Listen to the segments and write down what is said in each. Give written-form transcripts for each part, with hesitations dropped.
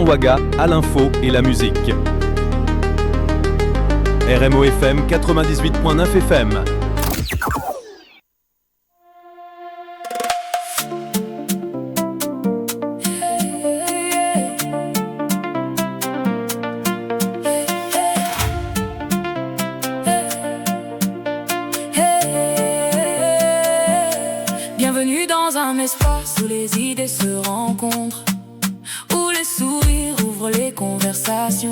Ouaga à l'info et la musique. RMO FM 98.9 FM. Bienvenue dans un espace où les idées se rencontrent, où les sourires ouvrent les conversations,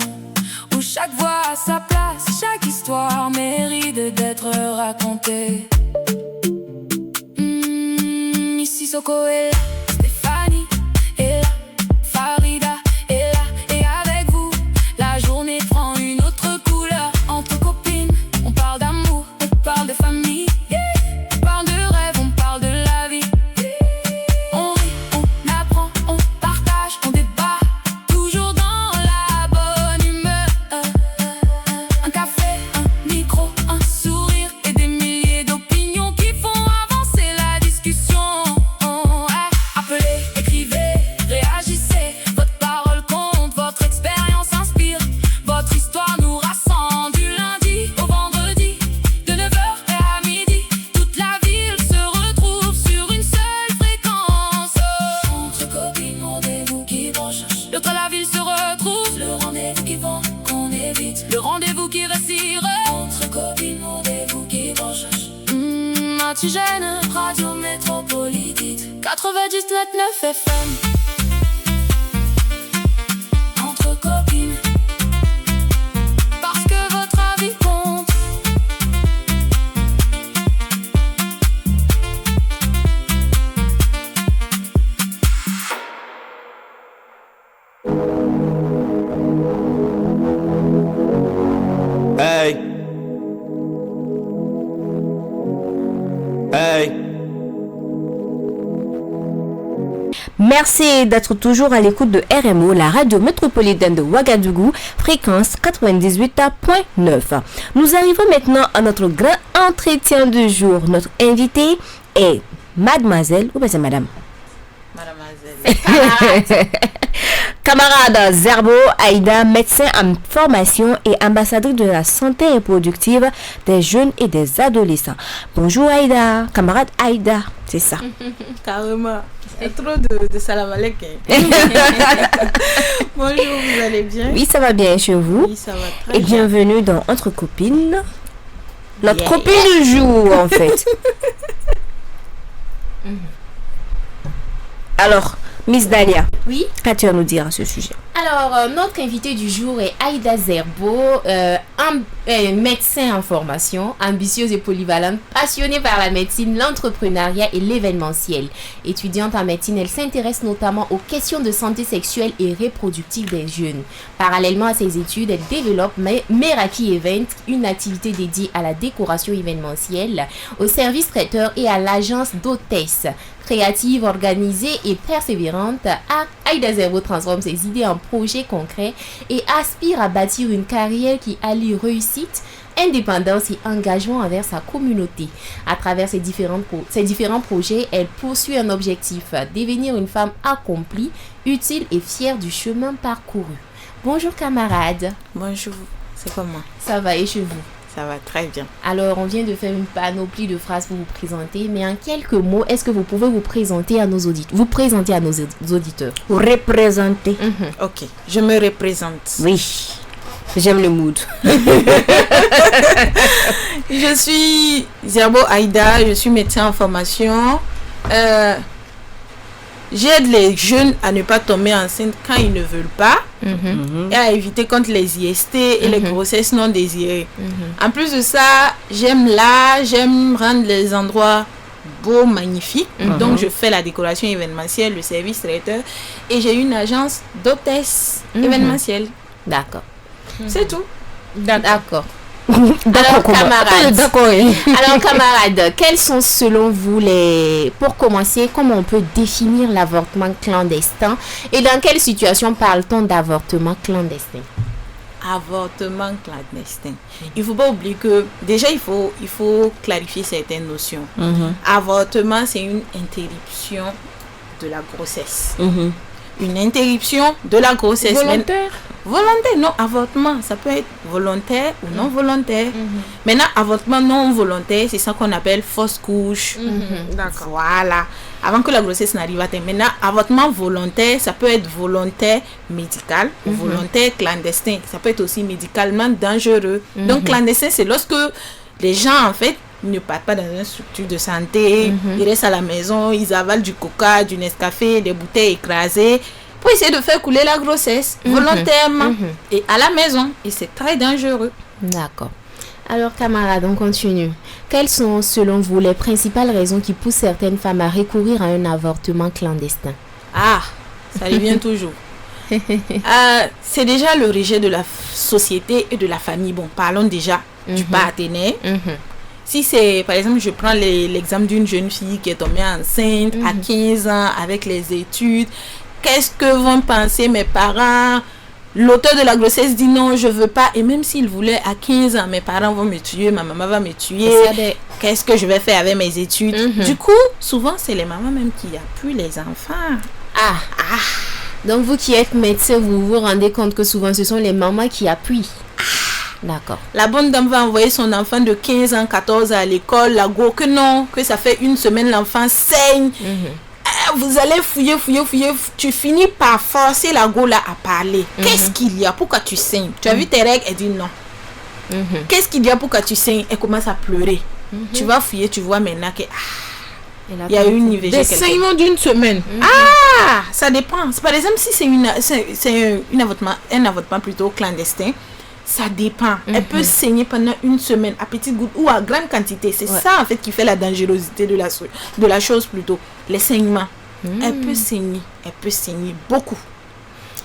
où chaque voix a sa place, chaque histoire mérite d'être racontée. Ici Soko est là, Stéphanie est là, Farida est là, et avec vous, la journée prend une autre couleur. Entre copines, on parle d'amour, on parle de famille, on parle de rêve, on parle de la vie. On rit, on apprend, on partage, on débat, toujours dans la bonne humeur. Un café, un micro, un sourire et des milliers d'opinions qui font avancer la discussion. Appelez, écrivez, réagissez, votre parole compte, votre expérience inspire, votre histoire nous rassemble du lundi au vendredi, de 9h à midi. Toute la ville se retrouve sur une seule fréquence. Entre copines, rendez-vous qui branche, le toit la ville se retrouve, le rendez-vous qui vend, qu'on évite, le rendez-vous qui respire. Entre copines, rendez-vous qui branche. Antigène, radio métropolitique 99.9 FM. Entre copines, parce que votre avis compte. Hey. Hey. Merci d'être toujours à l'écoute de RMO, la radio métropolitaine de Ouagadougou, fréquence 98.9. Nous arrivons maintenant à notre grand entretien du jour. Notre invitée est mademoiselle, ou bien c'est madame? Mademoiselle. Camarade Zerbo Aïda, médecin en formation et ambassadrice de la santé reproductive des jeunes et des adolescents. Bonjour Aïda, camarade Aïda, c'est ça. Carrément. C'est trop de salam alaikum. Bonjour, vous allez bien? Oui, ça va bien chez vous. Oui, ça va très et bien. bienvenue dans Entre Copines. Notre Yeah. copine du jour, en fait. Alors, Miss Dalia, Oui, qu'as-tu à nous dire à ce sujet? alors notre invité du jour est Aïda Zerbo, médecin en formation, ambitieuse et polyvalente, passionnée par la médecine, l'entrepreneuriat et l'événementiel. Étudiante en médecine, elle s'intéresse notamment aux questions de santé sexuelle et reproductive des jeunes. Parallèlement à ses études, elle développe Meraki Event, une activité dédiée à la décoration événementielle, au service traiteur et à l'agence d'hôtesse. Créative, organisée et persévérante, Aïda Zerbo transforme ses idées en projets concrets et aspire à bâtir une carrière qui allie réussite, indépendance et engagement envers sa communauté. À travers ses différents projets, elle poursuit un objectif, devenir une femme accomplie, utile et fière du chemin parcouru. Bonjour camarade. Bonjour, c'est comment? Ça va et chez vous? Ça va très bien. Alors, on vient de faire une panoplie de phrases pour vous présenter, mais en quelques mots, est-ce que vous pouvez vous présenter à nos auditeurs? Vous représenter. Ok, je me représente. Oui, j'aime le mood. Je suis Zerbo Aïda, je suis médecin en formation. J'aide les jeunes à ne pas tomber enceinte quand ils ne veulent pas et à éviter contre les IST et les grossesses non désirées. En plus de ça, j'aime rendre les endroits beaux, magnifiques. Donc, je fais la décoration événementielle, le service traiteur et j'ai une agence d'hôtesse événementielle. D'accord. C'est tout. D'accord. D'accord, camarades. D'accord. Alors, camarades, quels sont selon vous Pour commencer, comment on peut définir l'avortement clandestin et dans quelle situation parle-t-on d'avortement clandestin? Avortement clandestin. Il ne faut pas oublier que déjà il faut clarifier certaines notions. Avortement, c'est une interruption de la grossesse. une interruption de la grossesse. Volontaire? Volontaire, non, avortement, ça peut être volontaire ou non volontaire. Maintenant, avortement non volontaire, c'est ça qu'on appelle fausse couche. D'accord. Voilà. Avant que la grossesse n'arrive à terme. Maintenant, avortement volontaire, ça peut être volontaire médical ou volontaire clandestin. Ça peut être aussi médicalement dangereux. Donc, clandestin, c'est lorsque les gens, en fait, ne partent pas dans une structure de santé, ils restent à la maison, ils avalent du coca, du Nescafé, des bouteilles écrasées, pour essayer de faire couler la grossesse volontairement et à la maison. Et c'est très dangereux. D'accord. Alors, camarades, on continue. Quelles sont, selon vous, les principales raisons qui poussent certaines femmes à recourir à un avortement clandestin? Ah, ça revient toujours. C'est déjà le rejet de la société et de la famille. Bon, parlons déjà du partenaire. Si c'est, par exemple, je prends l'exemple d'une jeune fille qui est tombée enceinte à 15 ans avec les études. Qu'est-ce que vont penser mes parents? L'auteur de la grossesse dit non, je veux pas. Et même s'il voulait à 15 ans, mes parents vont me tuer, ma maman va me tuer. Qu'est-ce que je vais faire avec mes études? Du coup, souvent, c'est les mamans même qui appuient les enfants. Donc, vous qui êtes médecin, vous vous rendez compte que souvent, ce sont les mamans qui appuient. D'accord. La bonne dame va envoyer son enfant de 15 ans, 14 ans à l'école, la go, que non, que ça fait une semaine, l'enfant saigne. Vous allez fouiller. Tu finis par forcer la go là à parler. Qu'est-ce qu'il y a? Pourquoi tu saignes? Tu as vu tes règles? Elle dit non. Qu'est-ce qu'il y a? Pourquoi tu saignes? Elle commence à pleurer. Tu vas fouiller, tu vois maintenant que il y a eu une IVG. Des saignements d'une semaine. Ça dépend. Par exemple, si c'est un avortement plutôt clandestin, ça dépend. Elle peut saigner pendant une semaine à petites gouttes ou à grande quantité. C'est ça en fait qui fait la dangerosité de la chose plutôt. Les saignements. Elle peut saigner beaucoup.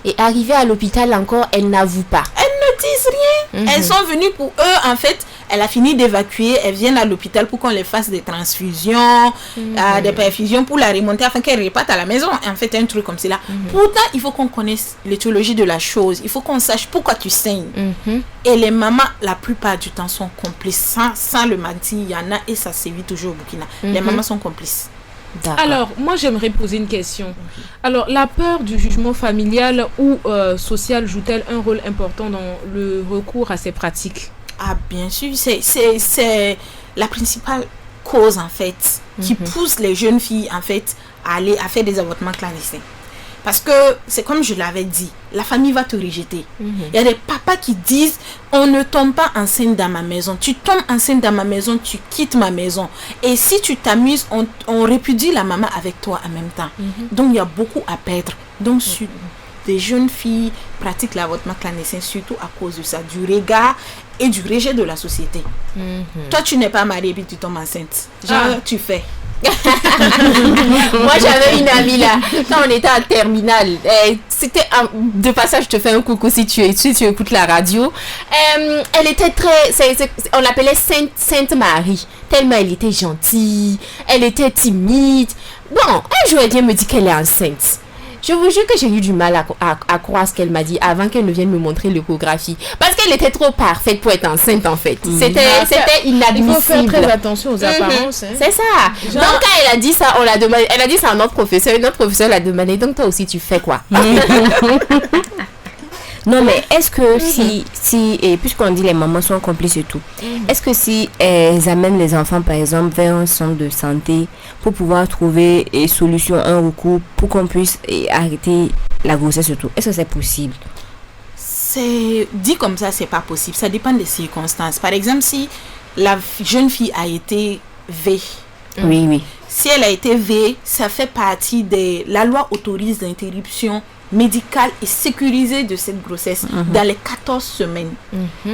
Et arrivée à l'hôpital encore, elle n'avoue pas. Elles ne disent rien. Elles sont venues pour eux, en fait, elle a fini d'évacuer, elles viennent à l'hôpital pour qu'on les fasse des transfusions, des perfusions pour la remonter afin qu'elle reparte à la maison. En fait, un truc comme cela. Pourtant, il faut qu'on connaisse l'étiologie de la chose. Il faut qu'on sache pourquoi tu saignes. Et les mamans, la plupart du temps, sont complices. Sans le mentir, il y en a et ça sévit toujours au Burkina. Les mamans sont complices. Alors, moi, j'aimerais poser une question. Alors, la peur du jugement familial ou social joue-t-elle un rôle important dans le recours à ces pratiques? Ah, bien sûr, c'est la principale cause, en fait, qui pousse les jeunes filles, en fait, à aller à faire des avortements clandestins. Parce que, c'est comme je l'avais dit, la famille va te rejeter. Il y a des papas qui disent, on ne tombe pas enceinte dans ma maison. Tu tombes enceinte dans ma maison, tu quittes ma maison. Et si tu t'amuses, on répudie la maman avec toi en même temps. Donc, il y a beaucoup à perdre. Donc, des jeunes filles pratiquent l'avortement clandestin, surtout à cause de ça, du regard et du rejet de la société. Toi, tu n'es pas mariée et puis tu tombes enceinte. Genre, tu fais. Moi j'avais une amie là quand on était en terminale, c'était de passage, je te fais un coucou si tu écoutes la radio. Elle était très, on l'appelait Sainte Marie, tellement elle était gentille, elle était timide. Bon, un jour elle vient me dire qu'elle est enceinte. Je vous jure que j'ai eu du mal à croire ce qu'elle m'a dit avant qu'elle ne vienne me montrer l'échographie. Parce qu'elle était trop parfaite pour être enceinte, en fait. C'était inadmissible. Il faut faire très attention aux apparences. C'est ça. Donc, quand elle a dit ça, on l'a demandé. Elle a dit ça à notre professeur. Et notre professeur l'a demandé. Donc, toi aussi, tu fais quoi? Non, mais est-ce que si et puisqu'on dit les mamans sont complices et tout, est-ce que si elles amènent les enfants, par exemple, vers un centre de santé pour pouvoir trouver une solution, un recours, pour qu'on puisse arrêter la grossesse et tout, est-ce que c'est possible? C'est dit comme ça, c'est pas possible. Ça dépend des circonstances. Par exemple, si la jeune fille a été V. Oui. Si elle a été V, ça fait partie des... La loi autorise l'interruption médicale et sécurisée de cette grossesse dans les 14 semaines.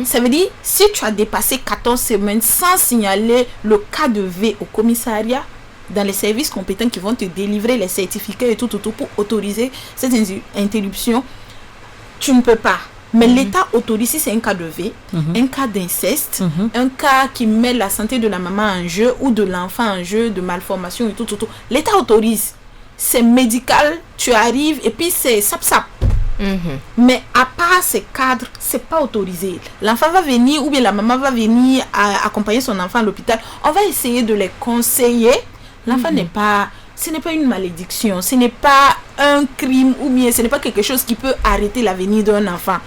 Ça veut dire, si tu as dépassé 14 semaines sans signaler le cas de V au commissariat, dans les services compétents qui vont te délivrer les certificats et tout pour autoriser cette interruption, tu ne peux pas. Mais l'État autorise, si c'est un cas de V, un cas d'inceste, un cas qui met la santé de la maman en jeu ou de l'enfant en jeu, de malformation et tout. L'État autorise. C'est médical, tu arrives et puis c'est sap. Mais à part ces cadres, c'est pas autorisé. L'enfant va venir ou bien la maman va venir accompagner son enfant à l'hôpital. On va essayer de les conseiller. L'enfant n'est pas ce n'est pas une malédiction, ce n'est pas un crime ou bien ce n'est pas quelque chose qui peut arrêter l'avenir d'un enfant.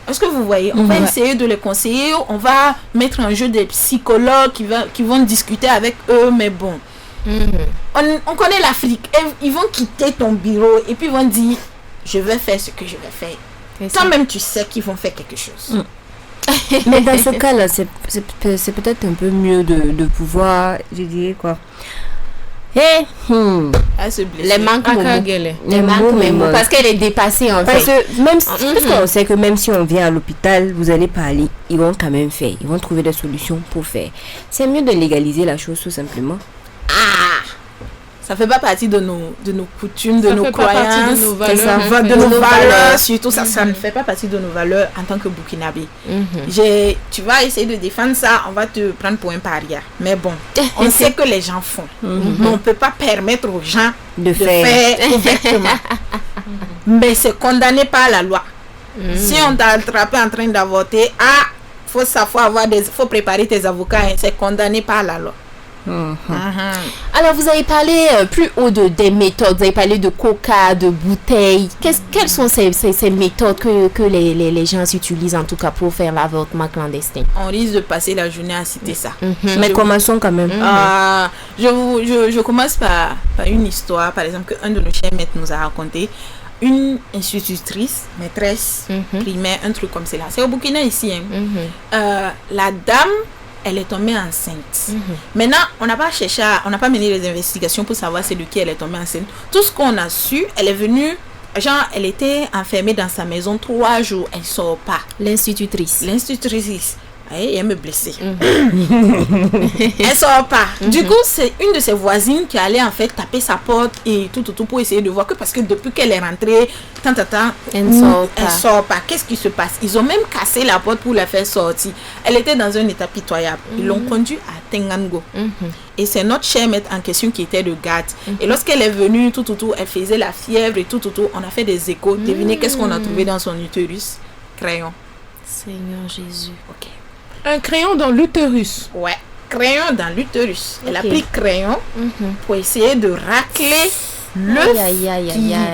Est-ce que vous voyez? On va essayer de les conseiller, on va mettre en jeu des psychologues qui vont discuter avec eux, mais bon. On connaît l'Afrique, ils vont quitter ton bureau et puis ils vont dire je vais faire ce que je vais faire. Toi-même tu sais qu'ils vont faire quelque chose. Mais dans ce cas-là, c'est peut-être un peu mieux de pouvoir, je dirais quoi. À se blesser. Les manques Les mots, parce qu'elle est dépassée en parce fait. que même parce qu'on sait que même si on vient à l'hôpital, vous allez parler, ils vont quand même faire, ils vont trouver des solutions pour faire. C'est mieux de légaliser la chose tout simplement. Ça fait pas partie de nos coutumes, de nos croyances, de nos valeurs, de nos valeurs, surtout ça ne fait pas partie de nos valeurs en tant que Burkinabé. Tu vas essayer de défendre ça, on va te prendre pour un paria. Mais bon, on sait que les gens font. Mais on peut pas permettre aux gens de faire exactement. Mais c'est condamné par la loi. Si on t'a attrapé en train d'avorter, faut préparer tes avocats, hein, c'est condamné par la loi. Alors, vous avez parlé plus haut des méthodes. Vous avez parlé de coca, de bouteilles. Quelles sont ces méthodes que les gens utilisent en tout cas pour faire l'avortement clandestin? On risque de passer la journée à citer ça. Mais commençons quand même. Je commence par une histoire, par exemple, qu'un de nos chers maîtres nous a raconté. Une institutrice, maîtresse, primaire, un truc comme cela. C'est au Burkina ici. La dame, elle est tombée enceinte. Maintenant, on n'a pas mené les investigations pour savoir c'est de qui elle est tombée enceinte. Tout ce qu'on a su, elle est venue, elle était enfermée dans sa maison 3 jours, elle sort pas. L'institutrice. Elle me blessée. Elle sort pas. Du coup, c'est une de ses voisines qui allait en fait taper sa porte et tout pour essayer de voir que parce que depuis qu'elle est rentrée, elle sort pas. Qu'est-ce qui se passe? Ils ont même cassé la porte pour la faire sortir. Elle était dans un état pitoyable. Ils l'ont conduite à Tengango. Et c'est notre chère maître en question qui était de garde. Et lorsqu'elle est venue, elle faisait la fièvre et tout. On a fait des échos. Devinez qu'est-ce qu'on a trouvé dans son utérus? Crayon. Seigneur Jésus. Ok. Un crayon dans l'utérus. Ouais, crayon dans l'utérus. Elle a pris crayon pour essayer de racler l'œuf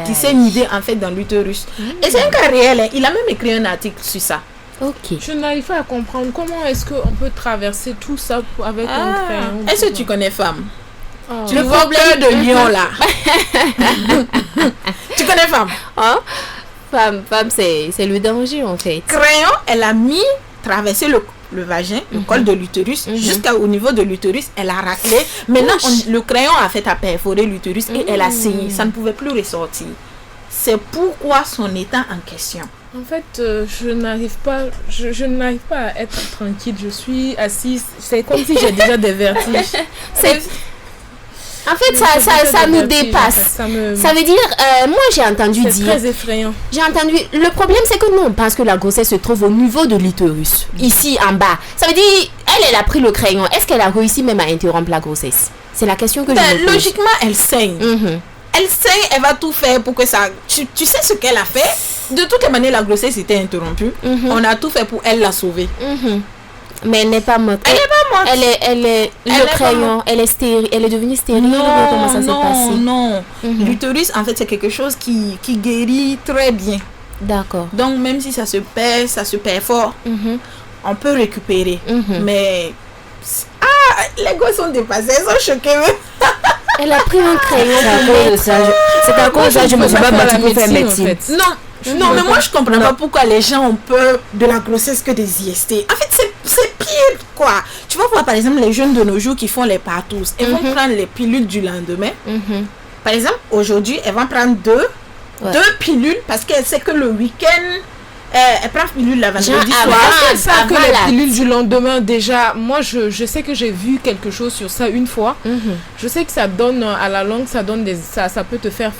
qui s'est nidé en fait dans l'utérus. Et c'est un cas réel. Hein. Il a même écrit un article sur ça. Ok. Je n'arrive pas à comprendre comment est-ce qu'on peut traverser tout ça avec un crayon. Est-ce que tu connais femme? Tu le problème de lion là. Tu connais femme? Femme, c'est le danger en fait. Crayon, elle a traversé le vagin, le col de l'utérus, jusqu'au niveau de l'utérus, elle a raclé. Maintenant, le crayon a fait à perforer l'utérus et elle a saigné. Ça ne pouvait plus ressortir. C'est pourquoi son état en question. En fait, je n'arrive pas à être tranquille. Je suis assise. C'est comme si j'ai déjà des vertiges. En fait, ça nous dépasse. Ça veut dire, moi j'ai entendu dire... C'est très effrayant. J'ai entendu... Le problème c'est que nous on pense que la grossesse se trouve au niveau de l'utérus. Ici en bas. Ça veut dire, elle a pris le crayon. Est-ce qu'elle a réussi même à interrompre la grossesse? C'est la question que je me pose. Logiquement, elle saigne. Elle saigne, elle va tout faire pour que ça... Tu sais ce qu'elle a fait? De toutes les manières, la grossesse était interrompue. On a tout fait pour elle la sauver. Mais elle n'est pas morte. Elle n'est pas morte. Le crayon, elle est stérile. Elle est devenue stérile. Comment ça s'est passé? Non. L'utérus, en fait, c'est quelque chose qui guérit très bien. D'accord. Donc, même si ça se perd, ça se perd fort, on peut récupérer. Mais... les gosses sont dépassés, ils sont choqués. Elle a pris un crayon. C'est à cause de ça, je me suis pas battue pour faire médecine. Non, mais moi je comprends pas pourquoi les gens ont peur de la grossesse que des IST. En fait, c'est pire quoi. Tu vas voir par exemple les jeunes de nos jours qui font les partous. Ils vont prendre les pilules du lendemain. Par exemple, aujourd'hui, elles vont prendre deux pilules parce qu'elle sait que le week-end, elle prend pilule la vendredi soir. C'est ça que les pilules du lendemain, déjà, moi je sais que j'ai vu quelque chose sur ça une fois. Je sais que ça donne à la longue, ça peut te faire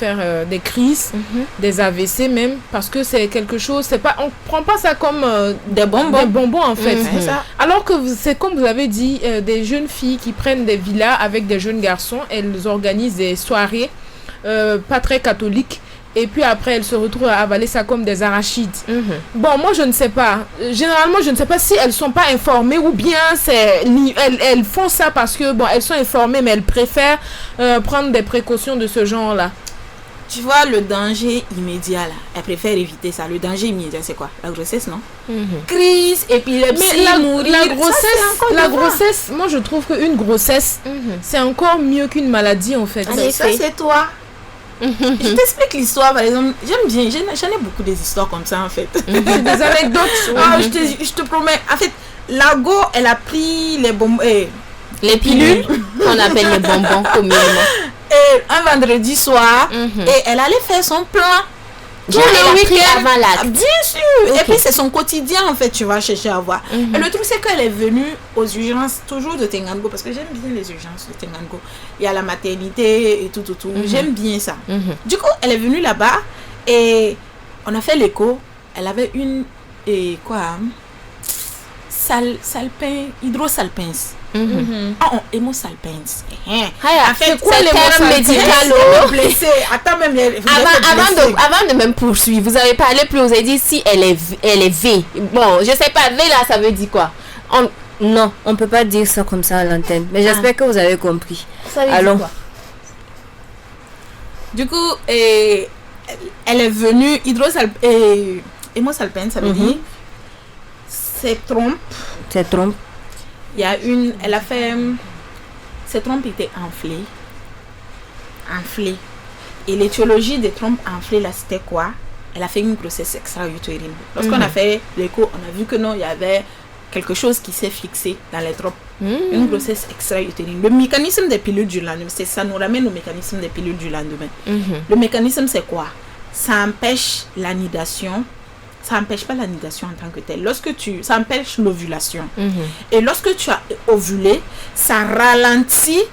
des crises, des AVC même, parce que c'est quelque chose, on prend pas ça comme des bonbons en fait. Ça. Alors que c'est comme vous avez dit, des jeunes filles qui prennent des villas avec des jeunes garçons, elles organisent des soirées pas très catholiques. et puis après, elles se retrouvent à avaler ça comme des arachides. Bon, moi, je ne sais pas. Généralement, je ne sais pas si elles sont pas informées ou bien elles font ça parce que, bon, elles sont informées, mais elles préfèrent prendre des précautions de ce genre-là. Tu vois, le danger immédiat, là, elle préfère éviter ça. Le danger immédiat, c'est quoi? La grossesse, non? Crise, épilepsie, Mais mourir. la grossesse, moi, je trouve qu'une grossesse, c'est encore mieux qu'une maladie, en fait. Mais ça, c'est toi. Je t'explique l'histoire, par exemple. J'aime bien, j'en ai beaucoup des histoires comme ça, en fait. Des anecdotes. Je te promets. En fait, Lago, elle a pris les bonbons. Les pilules, qu'on appelle les bonbons communément. Et un vendredi soir, et elle allait faire son plan. Genre, elle a pris avant l'acte. Bien sûr. Et puis c'est son quotidien, en fait, tu vas chercher à voir. Et le truc, c'est qu'elle est venue aux urgences toujours de Tengango, parce que j'aime bien les urgences de Tengango. Il y a la maternité et tout. J'aime bien ça. Du coup, elle est venue là-bas et on a fait l'écho. Elle avait une hydrosalpins. Hémosalpins. C'est quoi les mots médicaux blessé. Attends, même avant de même poursuivre, vous avez parlé plus, vous avez dit si elle est V. Bon, je sais pas, V là, ça veut dire quoi? Non, on peut pas dire ça comme ça à l'antenne. Mais j'espère que vous avez compris. Ça veut Allons. dire quoi? Du coup, elle est venue hémosalpins, ça veut dire ses trompes. C'est trompe. Il y a elle a fait, ses trompes étaient enflées. Et l'étiologie des trompes enflées là, c'était quoi? Elle a fait une grossesse extra-utérine. Lorsqu'on a fait l'écho, on a vu que non, il y avait quelque chose qui s'est fixé dans les trompes. Une grossesse extra-utérine. Le mécanisme des pilules du lendemain, ça nous ramène au mécanisme des pilules du lendemain. Le mécanisme, c'est quoi? Ça empêche l'anidation. Ça n'empêche pas l'anidation en tant que telle. Ça empêche l'ovulation. Et lorsque tu as ovulé, ça ralentit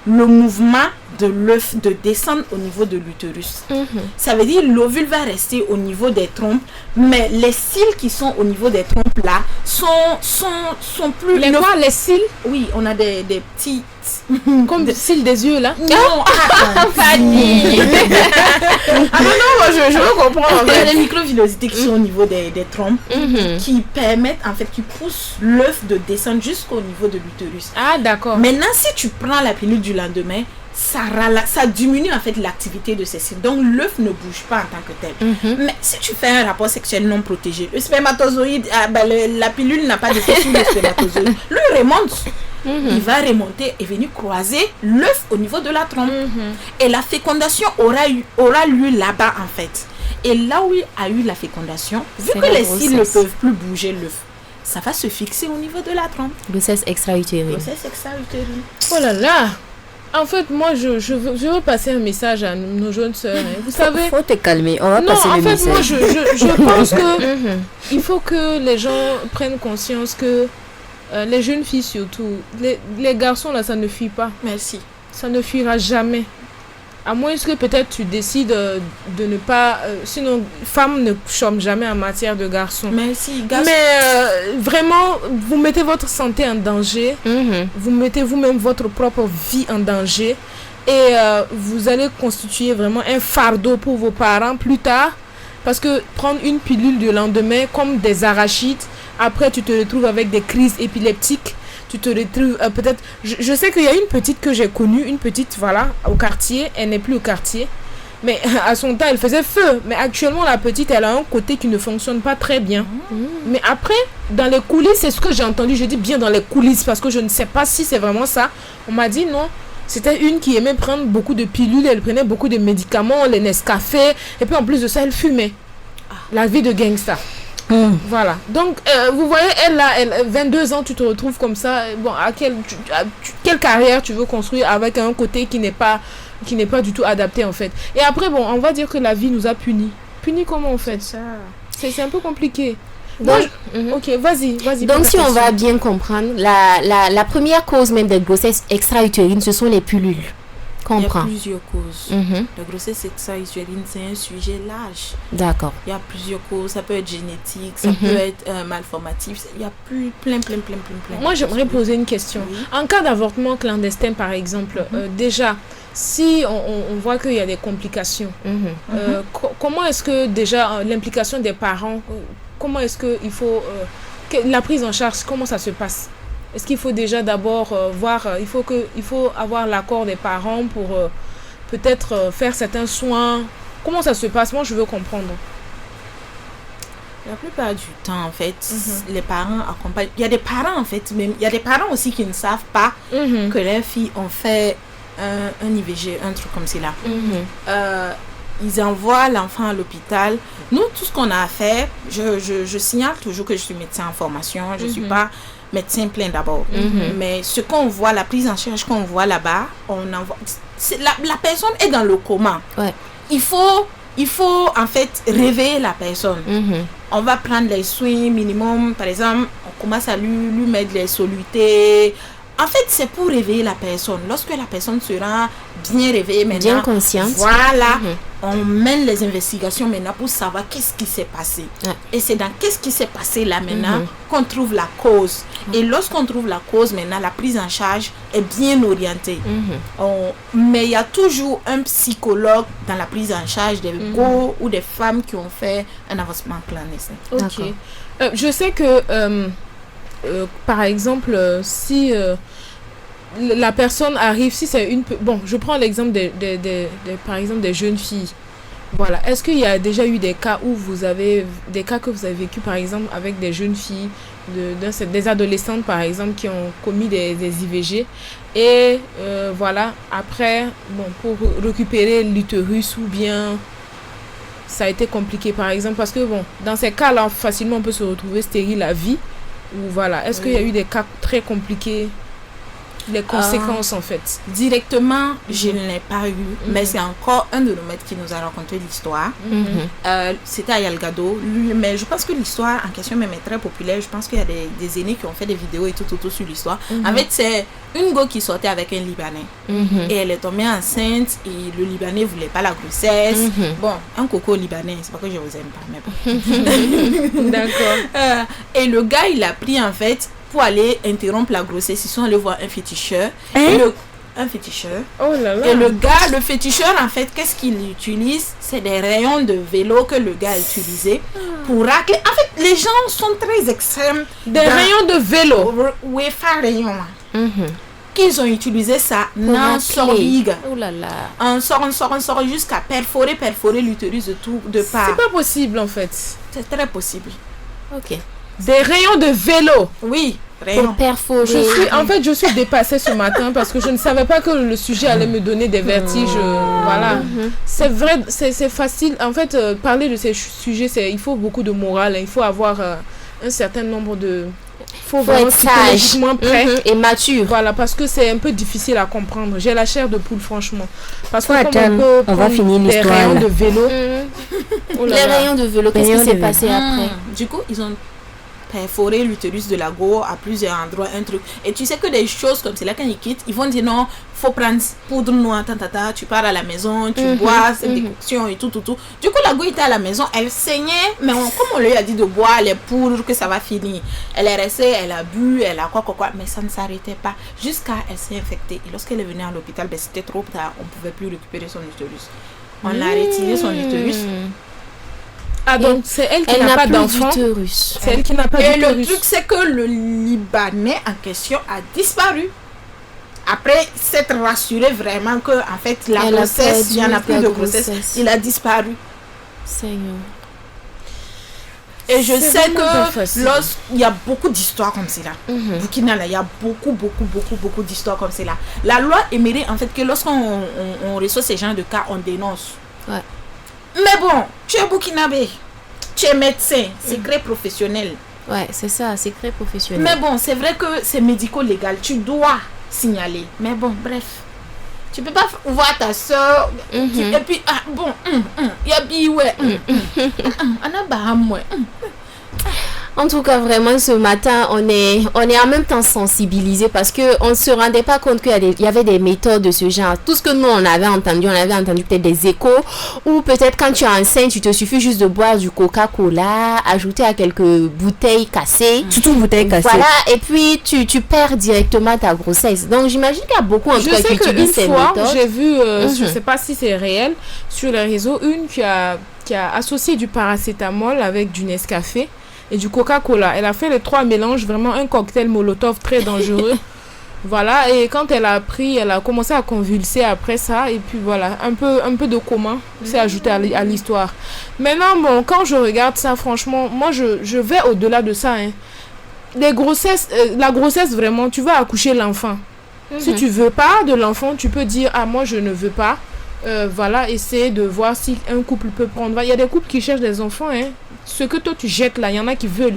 le mouvement de l'œuf de descendre au niveau de l'utérus. Ça veut dire l'ovule va rester au niveau des trompes, mais les cils qui sont au niveau des trompes là sont plus... Les cils? Oui, on a des petits... Comme des cils des yeux là? Non, Fanny. je veux comprendre. Il y a des microvillosités qui sont au niveau des trompes qui permettent, en fait, qui poussent l'œuf de descendre jusqu'au niveau de l'utérus. Ah, d'accord. Maintenant, si tu prends la pilule du lendemain, ça diminue en fait l'activité de ces cils. Donc l'œuf ne bouge pas en tant que tel. Mais si tu fais un rapport sexuel non protégé, le spermatozoïde, la pilule n'a pas d'effet sur le spermatozoïde. Lui remonte. Il va remonter et venir croiser l'œuf au niveau de la trompe. Et la fécondation aura lieu là-bas en fait. Et là où il a eu la fécondation, vu que les cils ne peuvent plus bouger l'œuf, ça va se fixer au niveau de la trompe. Grossesse extra-utérine. Oh là là! En fait, moi, je veux passer un message à nos jeunes sœurs. Hein. Vous savez... Faut te calmer, on va passer le message. Non, en fait, moi, je pense que il faut que les gens prennent conscience que les jeunes filles surtout, les garçons là, ça ne fuit pas. Merci. Ça ne fuira jamais. À moins que peut-être tu décides de ne pas... sinon, femme ne chôme jamais en matière de garçons. Merci, mais vraiment, vous mettez votre santé en danger. Vous mettez vous-même votre propre vie en danger. Et vous allez constituer vraiment un fardeau pour vos parents plus tard. Parce que prendre une pilule du lendemain comme des arachides, après tu te retrouves avec des crises épileptiques. Tu te retrouves peut-être... Je sais qu'il y a une petite que j'ai connue, une petite, voilà, au quartier. Elle n'est plus au quartier. Mais à son temps, elle faisait feu. Mais actuellement, la petite, elle a un côté qui ne fonctionne pas très bien. Mais après, dans les coulisses, c'est ce que j'ai entendu. Je dis bien dans les coulisses parce que je ne sais pas si c'est vraiment ça. On m'a dit non. C'était une qui aimait prendre beaucoup de pilules. Elle prenait beaucoup de médicaments, les Nescafé. Et puis en plus de ça, elle fumait. La vie de gangsta. Voilà. Donc, vous voyez, elle, 22 ans, tu te retrouves comme ça. Bon, quelle carrière tu veux construire avec un côté qui n'est pas du tout adapté, en fait. Et après, bon, on va dire que la vie nous a punis. Punis comment, en fait? C'est un peu compliqué. Donc, ok, vas-y. Donc, si on va bien comprendre, la première cause même des grossesses extra-utérines, ce sont les pilules. Il y a Comprends. plusieurs causes. Mhm. La grossesse extra-utérine, c'est un sujet large. D'accord. Il y a plusieurs causes. Ça peut être génétique, ça peut être malformatif. Il y a plein. Moi, j'aimerais poser une question. Oui. En cas d'avortement clandestin, par exemple, déjà, si on voit qu'il y a des complications, Mhm. comment est-ce que déjà l'implication des parents, comment est-ce qu'il faut la prise en charge, comment ça se passe? Est-ce qu'il faut déjà d'abord voir, il faut avoir l'accord des parents pour peut-être faire certains soins? Comment ça se passe? Moi, je veux comprendre. La plupart du temps, en fait, les parents accompagnent. Il y a des parents, en fait, même. Il y a des parents aussi qui ne savent pas que leurs filles ont fait un IVG, un truc comme cela. Ils envoient l'enfant à l'hôpital. Nous, tout ce qu'on a à faire, je signale toujours que je suis médecin en formation. Je ne suis pas médecin plein d'abord. Mais ce qu'on voit, la prise en charge qu'on voit là-bas, on envoie. La personne est dans le coma. Ouais. Il faut en fait réveiller la personne. On va prendre les soins minimum. Par exemple, on commence à lui mettre les solutés. En fait, c'est pour réveiller la personne. Lorsque la personne sera bien réveillée maintenant, Bien consciente. voilà, on mène les investigations maintenant pour savoir qu'est-ce qui s'est passé. Ouais. Et c'est dans qu'est-ce qui s'est passé là maintenant qu'on trouve la cause. Et lorsqu'on trouve la cause maintenant, la prise en charge est bien orientée. Mais il y a toujours un psychologue dans la prise en charge des go ou des femmes qui ont fait un avancement clandestin. Ok. Je sais que, par exemple, si la personne arrive, si c'est une... Bon, je prends l'exemple par exemple des jeunes filles. Voilà. Est-ce qu'il y a déjà eu des cas où vous avez... Des cas que vous avez vécu, par exemple, avec des jeunes filles, des adolescentes, par exemple, qui ont commis des IVG. Et voilà, après, bon, pour récupérer l'utérus ou bien... Ça a été compliqué, par exemple, parce que, bon, dans ces cas-là, facilement, on peut se retrouver stérile à vie. Ou voilà. Est-ce qu'il y a eu des cas très compliqués? Les conséquences, en fait. Directement, je ne l'ai pas eu, mais c'est encore un de nos maîtres qui nous a raconté l'histoire. C'était à Yalgado. Lui, mais je pense que l'histoire en question même est très populaire. Je pense qu'il y a des aînés qui ont fait des vidéos et tout sur l'histoire. En fait, c'est une go qui sortait avec un Libanais. Et elle est tombée enceinte et le Libanais ne voulait pas la grossesse. Bon, un coco libanais, c'est pas que je vous aime pas, mais bon. D'accord. Et le gars, il a pris en fait pour aller interrompre la grossesse. Ils sont allés voir un féticheur. Un féticheur. Oh là là. Et le féticheur, en fait, qu'est-ce qu'il utilise? C'est des rayons de vélo que le gars a utilisé pour racler. En fait, les gens sont très extrêmes. Des rayons de vélo. Oui, pas rayons. Qu'ils ont utilisé ça. Non, sorbigue. Oh là là. On sort jusqu'à perforer l'utérus de part. C'est pas possible, en fait. C'est très possible. Ok. Des rayons de vélo. Oui, Pour rayons. perforer. Je suis dépassée ce matin parce que je ne savais pas que le sujet allait me donner des vertiges. Voilà. C'est vrai, c'est facile. En fait, parler de ces sujets, il faut beaucoup de morale. Il faut avoir un certain nombre de... Faut être sage. Psychologiquement prêt. Et mature. Voilà, parce que c'est un peu difficile à comprendre. J'ai la chair de poule, franchement. Parce que Attends, comme on peut on va prendre finir des l'histoire, rayons là. de vélo. Oh là Les là. rayons de vélo, qu'est-ce Rayons qui de s'est vélo. passé après? Du coup, ils ont perforer l'utérus de la go à plusieurs endroits, un truc. Et tu sais que des choses comme cela, quand ils quittent, ils vont dire non, faut prendre poudre noire, tu pars à la maison, tu bois cette décoction et tout. Du coup, la go était à la maison, elle saignait, mais comme on lui a dit de boire les poudres, que ça va finir. Elle est restée, elle a bu, elle a quoi, mais ça ne s'arrêtait pas. Jusqu'à elle s'est infectée. Et lorsqu'elle est venue à l'hôpital, ben, c'était trop tard, on ne pouvait plus récupérer son utérus. On a retiré son utérus. Ah, donc c'est elle qui Elle n'a pas plus d'enfant. d'utérus. C'est elle qui n'a pas Et le d'utérus. truc, c'est que le Libanais en question a disparu. Après s'être rassuré vraiment que, en fait, la Elle a grossesse, il n'y en a perdu plus la de grossesse, grossesse. il a disparu. Seigneur. Et je C'est sais vraiment pas que facile. lorsqu'il y a beaucoup d'histoires comme cela, Burkina, là, il y a beaucoup d'histoires comme cela. La loi aimerait, en fait, que lorsqu'on on reçoit ces genres de cas, on dénonce. Ouais. Mais bon, tu es burkinabé, tu es médecin, secret professionnel. Ouais, c'est ça, secret professionnel. Mais bon, c'est vrai que c'est médico-légal, tu dois signaler. Mais bon, bref. Tu peux pas voir ta soeur et puis, ah bon, il y a ouais. On a baham, ouais. En tout cas, vraiment, ce matin, on est en même temps sensibilisés parce qu'on ne se rendait pas compte qu'il y avait des méthodes de ce genre. Tout ce que nous, on avait entendu peut-être des échos ou peut-être quand tu es enceinte, il te suffit juste de boire du Coca-Cola, ajouter à quelques bouteilles cassées. Surtout bouteille cassée. Voilà, et puis tu perds directement ta grossesse. Donc, j'imagine qu'il y a beaucoup, en tout cas, qui utilisent ces méthodes. Je sais qu'une fois, j'ai vu, je ne sais pas si c'est réel, sur les réseaux, une qui a associé du paracétamol avec du Nescafé et du Coca-Cola. Elle a fait les 3 mélanges, vraiment un cocktail Molotov très dangereux. Voilà, et quand elle a pris, elle a commencé à convulser après ça, et puis voilà, un peu de coma s'est ajouté à l'histoire. Maintenant, bon, quand je regarde ça, franchement, moi je vais au-delà de ça. Hein. Les grossesses, la grossesse, vraiment, tu vas accoucher l'enfant. Si tu veux pas de l'enfant, tu peux dire, ah, moi je ne veux pas. Voilà, essayer de voir si un couple peut prendre. Il y a des couples qui cherchent des enfants, hein. Ce que toi tu jettes là, il y en a qui veulent.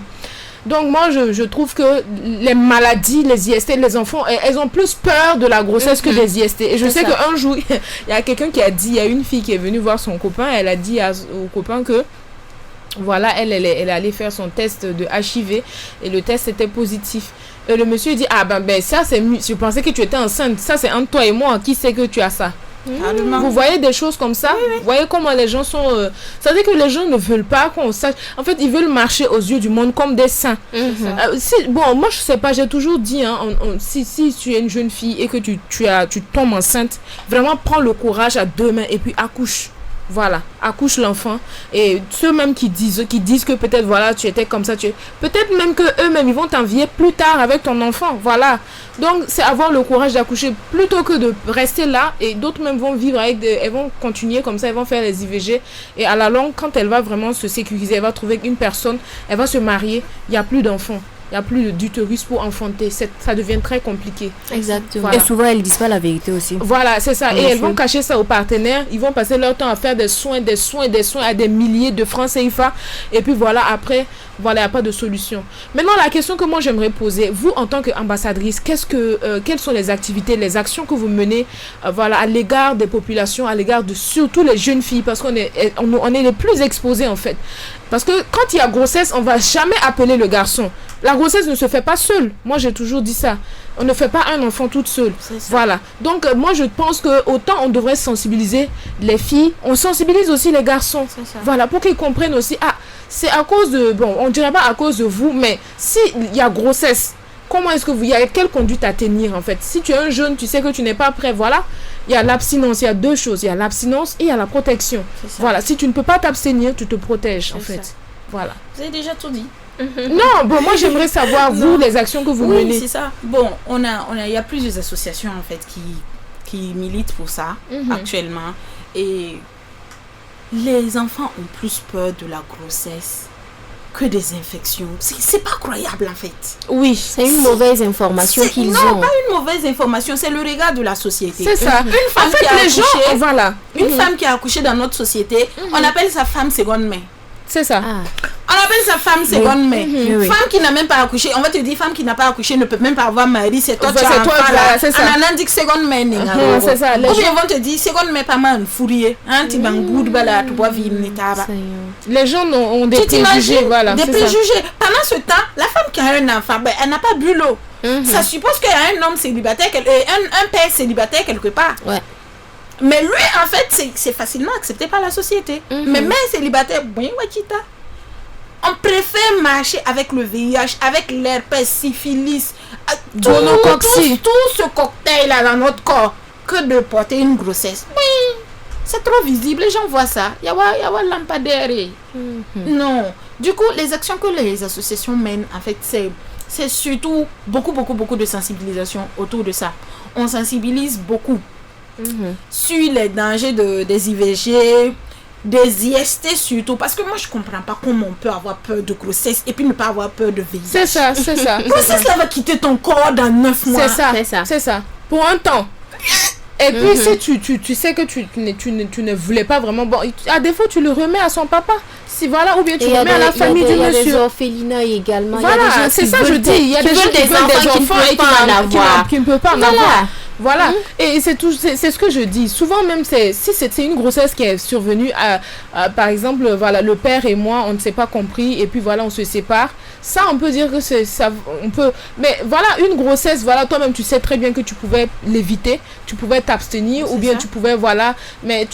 Donc moi je trouve que les maladies, les IST, les enfants, elles ont plus peur de la grossesse que des IST. Et je sais qu'un jour, il y a quelqu'un qui a dit, il y a une fille qui est venue voir son copain, elle a dit au copain que voilà, elle est allée faire son test de HIV et le test était positif. Et le monsieur dit, ah ben ça c'est mieux, je pensais que tu étais enceinte, ça c'est entre toi et moi, qui sait que tu as ça? Vous voyez des choses comme ça, oui. Vous voyez comment les gens sont ça veut dire que les gens ne veulent pas qu'on sache, en fait ils veulent marcher aux yeux du monde comme des saints. Bon, moi je sais pas, j'ai toujours dit hein, si tu es une jeune fille et que tu tombes enceinte, vraiment prends le courage à 2 mains et puis accouche. Voilà, accouche l'enfant. Et ceux même qui disent que peut-être voilà tu étais comme ça, peut-être même que eux-mêmes ils vont t'envier plus tard avec ton enfant. Voilà, donc c'est avoir le courage d'accoucher plutôt que de rester là. Et d'autres même vont vivre elles vont continuer comme ça, elles vont faire les IVG et à la longue, quand elle va vraiment se sécuriser, elle va trouver une personne, elle va se marier, il n'y a plus d'enfants. Il n'y a plus d'utérus pour enfanter. Ça devient très compliqué. Exactement. Voilà. Et souvent, elles ne disent pas la vérité aussi. Voilà, c'est ça. Et elles vont cacher ça aux partenaires. Ils vont passer leur temps à faire des soins à des milliers de francs CFA. Et puis voilà, après, voilà, il n'y a pas de solution. Maintenant, la question que moi j'aimerais poser, vous en tant qu'ambassadrice, quelles sont les activités, les actions que vous menez voilà, à l'égard des populations, à l'égard de surtout les jeunes filles, parce qu'on est les plus exposés en fait. Parce que quand il y a grossesse, on ne va jamais appeler le garçon. La grossesse ne se fait pas seule. Moi, j'ai toujours dit ça. On ne fait pas un enfant toute seule. Voilà. Donc, moi, je pense que autant on devrait sensibiliser les filles, on sensibilise aussi les garçons. Voilà, pour qu'ils comprennent aussi. Ah, c'est à cause de... Bon, on ne dirait pas à cause de vous, mais s'il y a grossesse, comment est-ce que il y a quelle conduite à tenir, en fait? Si tu es un jeune, tu sais que tu n'es pas prêt, voilà. Il y a l'abstinence, il y a 2 choses. Il y a l'abstinence et il y a la protection. Voilà, si tu ne peux pas t'abstenir, tu te protèges, en fait. Ça. Voilà. Vous avez déjà tout dit. Non, bon, moi j'aimerais savoir, vous, les actions que vous menez. Oui, c'est ça. Bon, il y a plusieurs associations, en fait, qui militent pour ça, actuellement. Et les enfants ont plus peur de la grossesse que des infections. C'est pas croyable, en fait. Oui, c'est une mauvaise information qu'ils ont. Non, pas une mauvaise information, c'est le regard de la société. C'est ça. Une femme qui a accouché, voilà. Une femme qui a accouché dans notre société, on appelle sa femme seconde main. C'est ça. On appelle sa femme seconde main. Femme qui n'a même pas accouché, on va te dire femme qui n'a pas accouché ne peut même pas avoir mari, c'est toi qui as un enfant là. On a dit seconde main. C'est ça. Ou bien ils vont te dire seconde main pas mal fourrier. Tu vas goût bala tu bois vivre n'itaba. Les gens ont des préjugés, voilà. Des préjugés. Pendant ce temps, la femme qui a un enfant, elle n'a pas bu l'eau. Ça suppose qu'il y a un homme célibataire, un père célibataire quelque part. Ouais. Mais lui, en fait, c'est facilement accepté par la société. Mais mère célibataire, on préfère marcher avec le VIH, avec l'herpès, syphilis, tout ce cocktail-là dans notre corps, que de porter une grossesse. Oui, c'est trop visible, les gens voient ça. Il y a lampadaire. Non. Du coup, les actions que les associations mènent, en fait, c'est surtout beaucoup de sensibilisation autour de ça. On sensibilise beaucoup. Sur les dangers des IVG, des IST surtout, parce que moi je comprends pas comment on peut avoir peur de grossesse et puis ne pas avoir peur de VIH. C'est ça. Grossesse là va quitter ton corps dans 9 mois. C'est ça. Pour un temps. Et puis si tu sais que tu ne voulais pas vraiment, bon, à défaut tu le remets à son papa. Si voilà, ou bien tu remets à la famille du monsieur. Il y a des orphelinats également. Voilà, c'est ça je dis. Il y a des gens qui veulent des enfants et qui ne peuvent pas en avoir. Voilà. Et c'est ce que je dis. Souvent même, si c'est une grossesse qui est survenue, par exemple, voilà, le père et moi, on ne s'est pas compris, et puis voilà, on se sépare. Ça, on peut dire que c'est ça. On peut. Mais voilà, une grossesse, voilà, toi-même, tu sais très bien que tu pouvais l'éviter, tu pouvais t'abstenir, ou bien tu pouvais, voilà, mais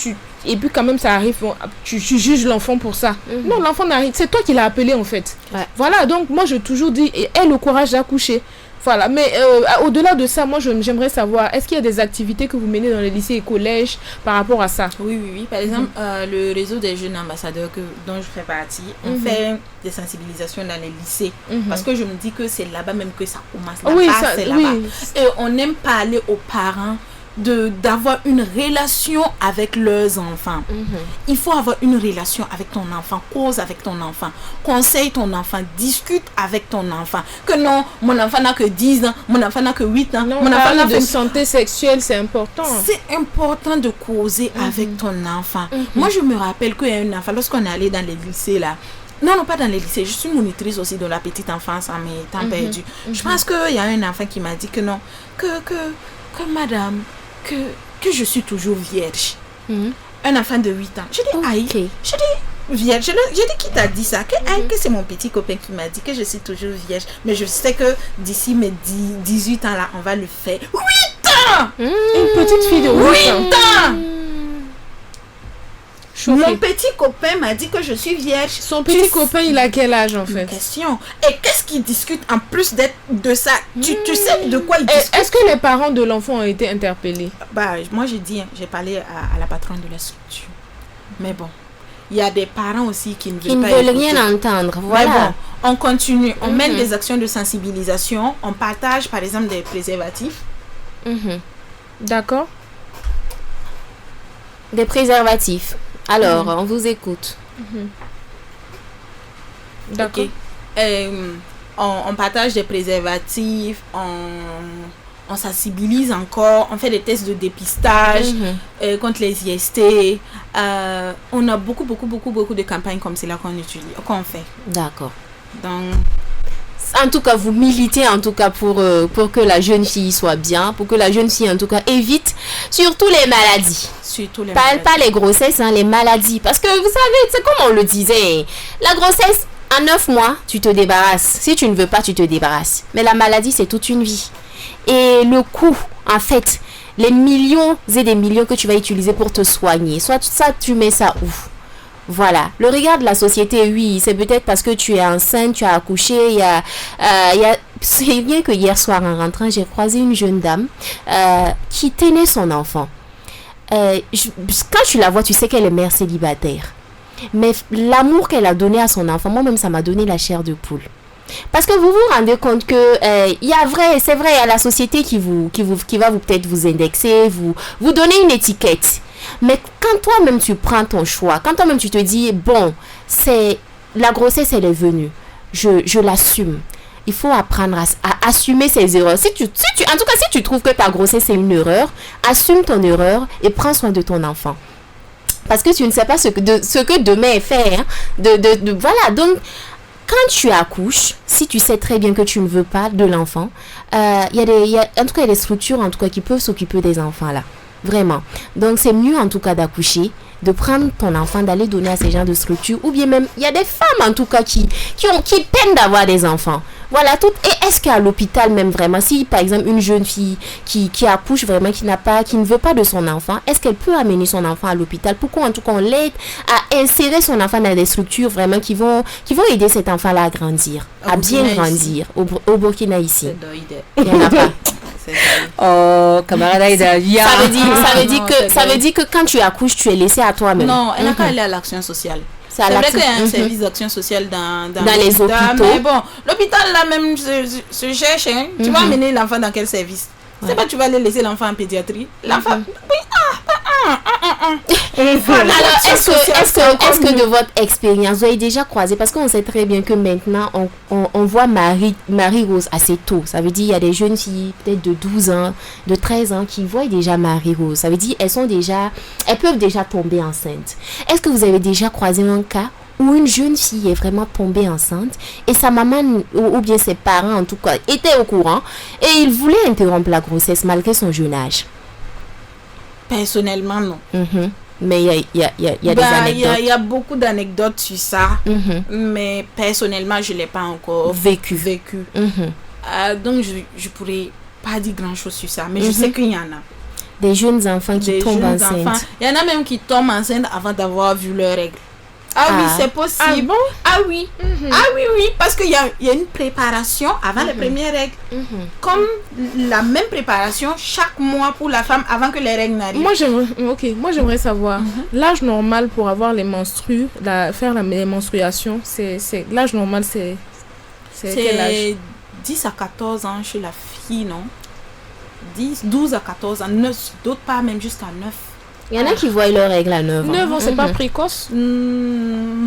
et puis quand même ça arrive, tu juges l'enfant pour ça. Non, l'enfant n'arrive, c'est toi qui l'as appelé en fait. Ouais. Voilà, donc moi je toujours dis, aie le courage d'accoucher. Voilà, mais au-delà de ça, moi j'aimerais savoir, est-ce qu'il y a des activités que vous menez dans les lycées et collèges par rapport à ça? Oui. Par exemple, le réseau des jeunes ambassadeurs dont je fais partie, on fait des sensibilisations dans les lycées. Parce que je me dis que c'est là-bas même que ça commence. Là-bas, c'est là-bas. Et on aime parler aux parents d'avoir une relation avec leurs enfants. Il faut avoir une relation avec ton enfant, cause avec ton enfant, conseille ton enfant, discute avec ton enfant. Que non, mon enfant n'a que 10 ans, mon enfant n'a que 8 ans. Non, mon enfant n'a de santé sexuelle, c'est important. C'est important de causer avec ton enfant. Moi, je me rappelle qu'il y a un enfant, lorsqu'on est allé dans les lycées là, non, pas dans les lycées. Je suis monitrice aussi de la petite enfance à mes temps perdus. Je pense qu'il y a un enfant qui m'a dit que non, que madame, que je suis toujours vierge. Un enfant de 8 ans. Je dis, aïe. Je dis, vierge. J'ai dit, qui t'a dit ça? Que c'est mon petit copain qui m'a dit que je suis toujours vierge. Mais je sais que d'ici mes 18 ans là, on va le faire. 8 ans! Une petite fille de 8 ans. Mon petit copain m'a dit que je suis vierge. Son petit copain, il a quel âge en fait? Question. Et qu'est-ce qu'il discute en plus de ça? Tu sais de quoi il discute? Est-ce que les parents de l'enfant ont été interpellés? Moi j'ai parlé à la patronne de la structure. Mais bon, il y a des parents aussi qui ne veulent rien entendre. Voilà. Mais bon, on continue. On mène des actions de sensibilisation. On partage par exemple des préservatifs. D'accord. Des préservatifs. Alors, on vous écoute. D'accord. Okay. On partage des préservatifs, on sensibilise encore, on fait des tests de dépistage contre les IST. On a beaucoup de campagnes comme cela qu'on fait. D'accord. Donc, en tout cas, vous militez en tout cas pour que la jeune fille soit bien, pour que la jeune fille en tout cas évite surtout les maladies. Pas les grossesses, les maladies. Parce que vous savez, c'est comme on le disait, la grossesse, en 9 mois, tu te débarrasses. Si tu ne veux pas, tu te débarrasses. Mais la maladie, c'est toute une vie. Et le coût, en fait, les millions et des millions que tu vas utiliser pour te soigner, soit ça, tu mets ça où? Voilà. Le regard de la société, oui, c'est peut-être parce que tu es enceinte, tu as accouché. C'est bien que hier soir, en rentrant, j'ai croisé une jeune dame qui tenait son enfant. Quand tu la vois, tu sais qu'elle est mère célibataire. Mais l'amour qu'elle a donné à son enfant, moi-même, ça m'a donné la chair de poule. Parce que vous vous rendez compte que c'est vrai, il y a la société qui va peut-être vous indexer, vous donner une étiquette. Mais quand toi-même tu prends ton choix, quand toi-même tu te dis, bon, la grossesse elle est venue, je l'assume. Il faut apprendre à assumer ses erreurs. En tout cas, si tu trouves que ta grossesse est une erreur, assume ton erreur et prends soin de ton enfant. Parce que tu ne sais pas ce que demain est fait. Voilà, donc quand tu accouches, si tu sais très bien que tu ne veux pas de l'enfant, il y a des structures en tout cas qui peuvent s'occuper des enfants là. Vraiment. Donc c'est mieux en tout cas d'accoucher, de prendre ton enfant, d'aller donner à ces gens de structures, ou bien même il y a des femmes en tout cas qui peinent d'avoir des enfants. Voilà tout. Et est-ce qu'à l'hôpital même vraiment, si par exemple une jeune fille qui accouche vraiment, qui ne veut pas de son enfant, est-ce qu'elle peut amener son enfant à l'hôpital? Pourquoi en tout cas on l'aide à insérer son enfant dans des structures vraiment qui vont aider cet enfant là à grandir, à bien grandir au Burkina ici? Il n'y en a pas. Oh, camarade Aïda, viens. Ça veut dire que quand tu accouches, tu es laissé à toi-même. Non, elle n'a qu'à aller à l'action sociale. C'est vrai qu'il y a un service d'action sociale dans les hôpitaux. Mais bon, l'hôpital là même se cherche. Tu vas amener l'enfant dans quel service? C'est pas tu vas aller laisser l'enfant en pédiatrie. L'enfant... Alors, est-ce que de votre expérience, vous avez déjà croisé, parce qu'on sait très bien que maintenant, on voit Marie-Rose assez tôt. Ça veut dire il y a des jeunes filles, peut-être de 12 ans, de 13 ans, qui voient déjà Marie-Rose. Ça veut dire elles peuvent déjà tomber enceintes. Est-ce que vous avez déjà croisé un cas où une jeune fille est vraiment tombée enceinte et sa maman ou bien ses parents en tout cas étaient au courant et ils voulaient interrompre la grossesse malgré son jeune âge. Personnellement, non. Mais il y a des anecdotes. Il y a beaucoup d'anecdotes sur ça, Mhm. mais personnellement, je ne l'ai pas encore Vécu. Mhm. Donc, je ne pourrais pas dire grand-chose sur ça, mais je sais qu'il y en a. Des jeunes enfants qui Des tombent jeunes enceintes. enfants. Il y en a même qui tombent enceintes avant d'avoir vu leurs règles. Ah oui, Ah. c'est possible. Ah bon? Ah oui. Ah oui, oui. Parce qu'il y a une préparation avant les premières règles. Comme la même préparation chaque mois pour la femme avant que les règles n'arrivent. Moi j'aimerais savoir l'âge normal pour avoir les menstrues, les menstruations, c'est l'âge normal c'est quel âge? C'est 10 à 14 ans chez la fille, non? 12 à 14 ans, 9, d'autres pas même jusqu'à 9. Il y en a qui voient leurs règles à 9 ans. 9 ans, c'est pas précoce. Hmm.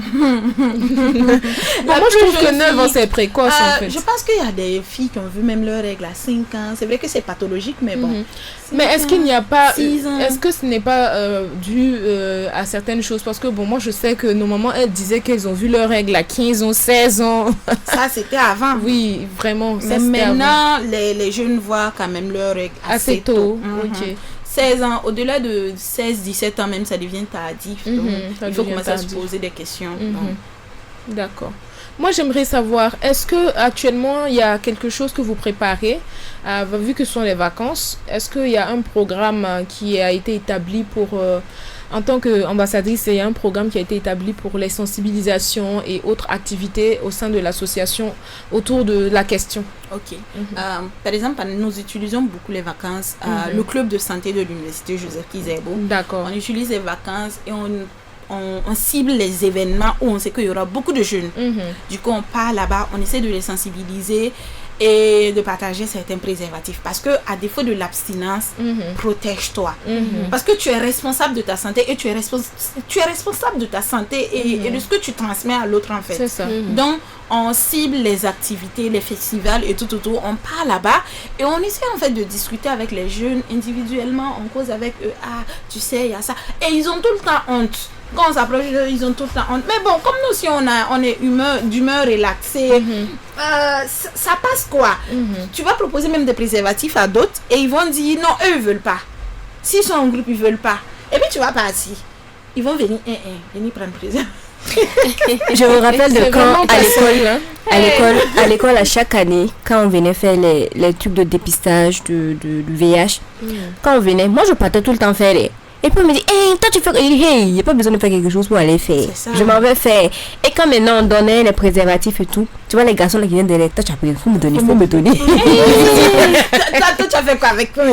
Moi, je trouve que 9 ans, c'est précoce, en fait. Je pense qu'il y a des filles qui ont vu même leurs règles à 5 ans. C'est vrai que c'est pathologique, mais bon. Mais est-ce qu'il n'y a pas... 6 ans. Est-ce que ce n'est pas dû à certaines choses? Parce que, bon, moi, je sais que nos mamans, elles disaient qu'elles ont vu leurs règles à 15 ans, 16 ans. Ça, c'était avant. Oui, vraiment. Mais maintenant, les jeunes voient quand même leurs règles assez tôt. Mhm. Ok. 16 ans, au-delà de 16-17 ans même, ça devient tardif. Donc, ça il faut devient commencer à se tardif. poser des questions. Mhm. Donc, D'accord. Moi, j'aimerais savoir, est-ce que actuellement il y a quelque chose que vous préparez, vu que ce sont les vacances, est-ce qu'il y a un programme qui a été établi pour, en tant qu'ambassadrice, il y a un programme qui a été établi pour les sensibilisations et autres activités au sein de l'association autour de la question? ok. Par exemple, nous utilisons beaucoup les vacances. Le club de santé de l'université Joseph Kizerbo. D'accord. On utilise les vacances et on cible les événements où on sait qu'il y aura beaucoup de jeunes. Du coup, on part là-bas, on essaie de les sensibiliser et de partager certains préservatifs. Parce que, à défaut de l'abstinence, protège-toi. Parce que tu es responsable de ta santé et tu es responsable de ta santé et de ce que tu transmets à l'autre, en fait. C'est ça. Donc, on cible les activités, les festivals et tout autour. On part là-bas et on essaie en fait de discuter avec les jeunes individuellement. On cause avec eux. Ah, tu sais, il y a ça. Et ils ont tout le temps honte. Quand on s'approche d'eux, ils ont tout le temps honte. Mais bon, comme nous aussi, on est d'humeur relaxée, ça passe quoi. Tu vas proposer même des préservatifs à d'autres et ils vont dire non, eux, ils veulent pas. S'ils sont en groupe, ils veulent pas. Et puis tu vas partir. Ils vont venir, venir prendre préservatif. Je me rappelle de C'est quand vraiment pas seul, hein. à l'école, à chaque année, quand on venait faire les trucs de dépistage du VIH, quand on venait, moi je partais tout le temps faire les... Et puis on me dit, hey, toi tu fais... Hey, il n'y a pas besoin de faire quelque chose pour aller faire. C'est ça. Je m'en vais faire. Et quand maintenant on donnait les préservatifs et tout, tu vois les garçons là qui viennent derrière, toi tu as pris, faut me donner. Toi, tu as fait quoi avec toi? Faut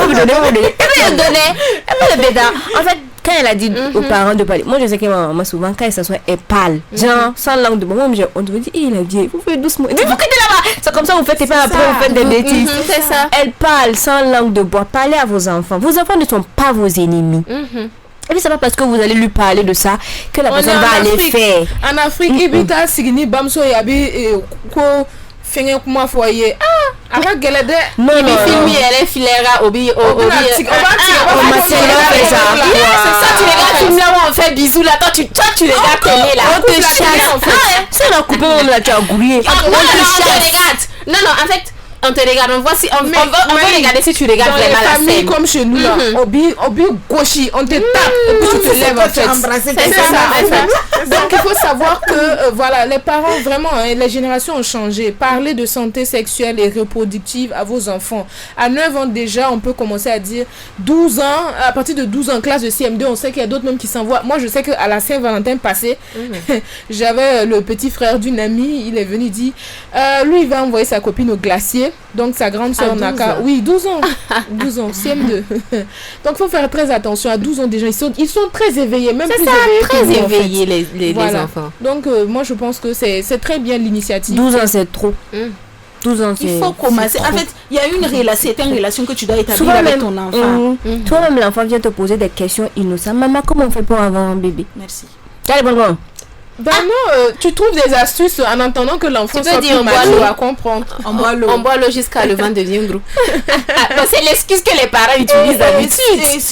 me donner. Et puis elle donnait. Et puis le bêta. En fait, quand elle a dit aux parents de parler, moi je sais que ma maman souvent, quand elle s'assoit, elle parle. Genre, sans langue de bois. Moi, on te dit, il a dit, vous faites doucement. Il dit, vous quittez là-bas. C'est comme ça, vous faites, et pas après, vous faites des bêtises. C'est ça. Elle parle sans langue de bois. Parlez à vos enfants. Vos enfants ne sont pas vos ennemis. Et puis c'est pas parce que vous allez lui parler de ça que la personne va aller faire. En Afrique, ibita signi bamso yabi ko fenye kuma foyer. Ah, avec Gelede. Non, non, non. Elle est filera obi C'est ça. tu regardes film là où on fait bisous là, toi tu regardes télé là. On te chasse. Si on a coupé, on l'a déjà gouré. Non, en fait, on te regarde, on voit si on va regarder si tu regardes Dans vraiment les la familles scène. comme chez nous là, obi gauchi, on te tape et puis tu te lèves en fait. C'est ça. Donc il faut savoir que voilà, les parents vraiment, les générations ont changé. Parlez de santé sexuelle et reproductive à vos enfants. À 9 ans déjà, on peut commencer à dire 12 ans, à partir de 12 ans, classe de CM2, on sait qu'il y a d'autres même qui s'envoient. Moi je sais qu'à la Saint-Valentin passée, j'avais le petit frère d'une amie, il est venu dire, lui il va envoyer sa copine au glacier. Donc sa grande soeur Naka, oui, 12 ans, 12 ans, CM2. Donc il faut faire très attention. À 12 ans déjà, ils sont très éveillés, même plus éveillés que Très nous, en fait. éveillés les Voilà. enfants. Donc moi je pense que c'est très bien l'initiative. 12 ans, c'est trop. 12 ans, c'est... Il faut commencer. En fait, il y a une relation, c'est une relation que tu dois établir Souvent avec même, ton enfant. toi-même, l'enfant vient te poser des questions innocentes. Maman, comment on fait pour avoir un bébé? Merci. Tu as les bonbons? Ben non, tu trouves des astuces en attendant que l'enfant soit plus mature à comprendre. On boit l'eau jusqu'à le ventre devient gros. C'est l'excuse que les parents utilisent d'habitude.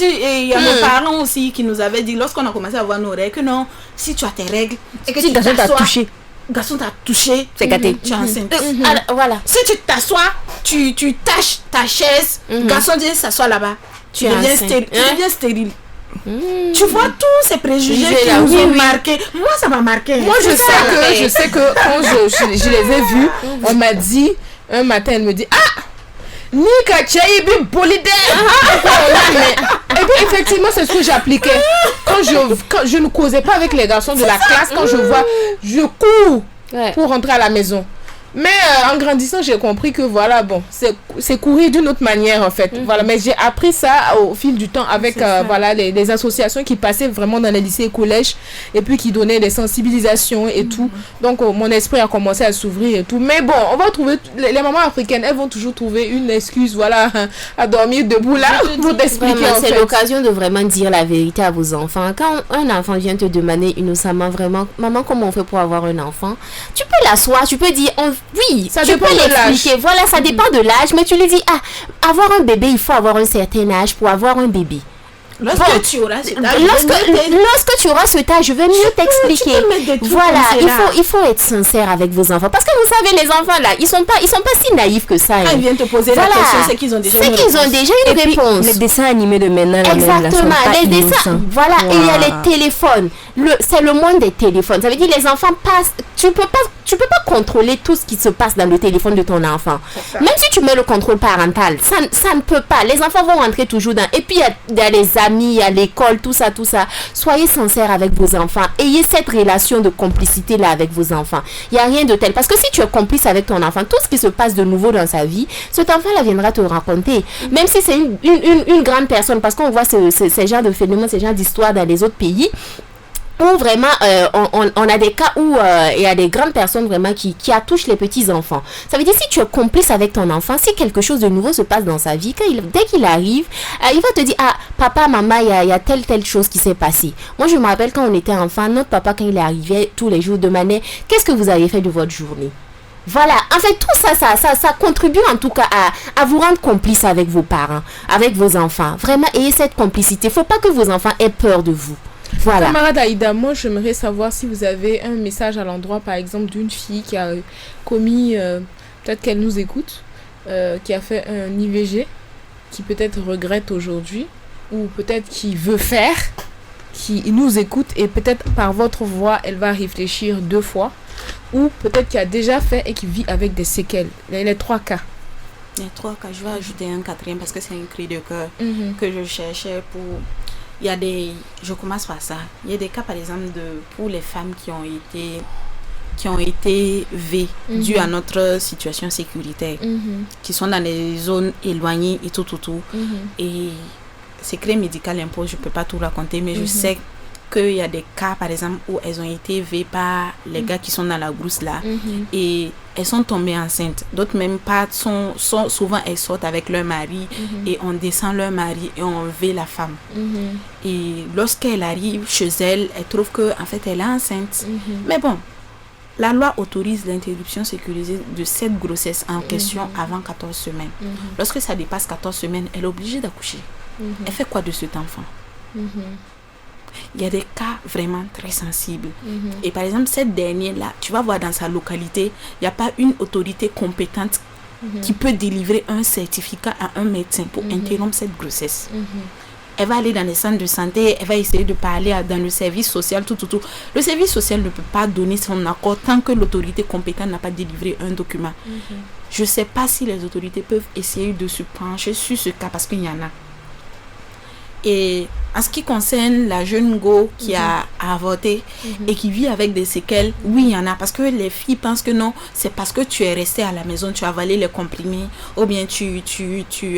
Et il y a nos parents aussi qui nous avaient dit, lorsqu'on a commencé à avoir nos règles, que non, si tu as tes règles et que si garçon t'a touché, c'est gâté, tu es enceinte. Voilà. Si tu t'assois, tu tâches ta chaise, garçon dit s'assoit là-bas, tu deviens stérile. Tu vois tous ces préjugés qui nous ont marqués. Moi, ça m'a marqué. Moi, je sais que quand je les ai vus, on m'a dit, un matin, elle me dit, Nika Tchaïbi Bolide. Et puis, effectivement, c'est ce que j'appliquais. Quand je ne causais pas avec les garçons de la classe, quand je vois, je cours pour rentrer à la maison. Mais en grandissant, j'ai compris que voilà, bon, c'est courir d'une autre manière en fait. Voilà, mais j'ai appris ça au fil du temps avec voilà les associations qui passaient vraiment dans les lycées et collèges et puis qui donnaient des sensibilisations et tout. Donc mon esprit a commencé à s'ouvrir et tout. Mais bon, on va trouver les mamans africaines, elles vont toujours trouver une excuse, voilà, à dormir debout là pour t'expliquer. C'est l'occasion de vraiment dire la vérité à vos enfants. Quand un enfant vient te demander innocemment vraiment, maman, comment on fait pour avoir un enfant, tu peux l'asseoir, tu peux dire oui, ça tu peux l'expliquer. Voilà, ça dépend de l'âge, mais tu lui dis, avoir un bébé, il faut avoir un certain âge pour avoir un bébé. Lorsque tu auras cet âge, je vais mieux t'expliquer. Voilà, il faut être sincère avec vos enfants. Parce que vous savez, les enfants là, ils sont pas si naïfs que ça. Ils viennent te poser la question, c'est qu'ils ont déjà une réponse. Les dessins animés de maintenant, exactement, les dessins. Voilà, et il y a les téléphones. C'est le monde des téléphones. Ça veut dire les enfants passent. Tu peux pas contrôler tout ce qui se passe dans le téléphone de ton enfant. Même si tu mets le contrôle parental, ça ne peut pas. Les enfants vont rentrer toujours dans. Et puis il y a les amis, il y a l'école, tout ça. Soyez sincères avec vos enfants. Ayez cette relation de complicité là avec vos enfants. Il n'y a rien de tel. Parce que si tu es complice avec ton enfant, tout ce qui se passe de nouveau dans sa vie, cet enfant là viendra te raconter. Même si c'est une grande personne, parce qu'on voit ces genres de phénomènes, ces genres d'histoires dans les autres pays. Où vraiment on a des cas où il y a des grandes personnes vraiment qui attouchent les petits enfants. Ça veut dire si tu es complice avec ton enfant, si quelque chose de nouveau se passe dans sa vie, dès qu'il arrive, il va te dire papa, maman, il y a telle chose qui s'est passée. Moi je me rappelle quand on était enfant, notre papa quand il est arrivé tous les jours demandait qu'est-ce que vous avez fait de votre journée. Voilà, en fait tout ça contribue en tout cas à vous rendre complice avec vos parents, avec vos enfants. Vraiment ayez cette complicité. Faut pas que vos enfants aient peur de vous. Voilà. Camarade Aïda, moi j'aimerais savoir si vous avez un message à l'endroit par exemple d'une fille qui a commis, peut-être qu'elle nous écoute, qui a fait un IVG, qui peut-être regrette aujourd'hui, ou peut-être qui veut faire, qui nous écoute et peut-être par votre voix elle va réfléchir 2 fois, ou peut-être qui a déjà fait et qui vit avec des séquelles. Les 3 cas. Les 3 cas, je vais ajouter un 4e parce que c'est un cri de cœur que je cherchais pour... Il y a je commence par ça. Il y a des cas par exemple pour les femmes qui ont été V dû à notre situation sécuritaire, qui sont dans les zones éloignées et tout. Et secret médical impose, je peux pas tout raconter, mais je sais qu'il y a des cas par exemple où elles ont été V par les gars qui sont dans la brousse là et elles sont tombées enceintes. D'autres même pas sont souvent elles sortent avec leur mari et on descend leur mari et on V la femme. Et lorsqu'elle arrive chez elle, elle trouve que en fait elle est enceinte. Mais bon, la loi autorise l'interruption sécurisée de cette grossesse en question avant 14 semaines. Lorsque ça dépasse 14 semaines, elle est obligée d'accoucher. Elle fait quoi de cet enfant? Il y a des cas vraiment très sensibles. Et par exemple, cette dernière-là, tu vas voir dans sa localité, il n'y a pas une autorité compétente qui peut délivrer un certificat à un médecin pour interrompre cette grossesse. Elle va aller dans les centres de santé, elle va essayer de parler dans le service social, tout. Le service social ne peut pas donner son accord tant que l'autorité compétente n'a pas délivré un document. Je ne sais pas si les autorités peuvent essayer de se pencher sur ce cas parce qu'il y en a. Et en ce qui concerne la jeune go qui a avorté et qui vit avec des séquelles, oui, il y en a. Parce que les filles pensent que non, c'est parce que tu es resté à la maison, tu as avalé les comprimés, ou bien tu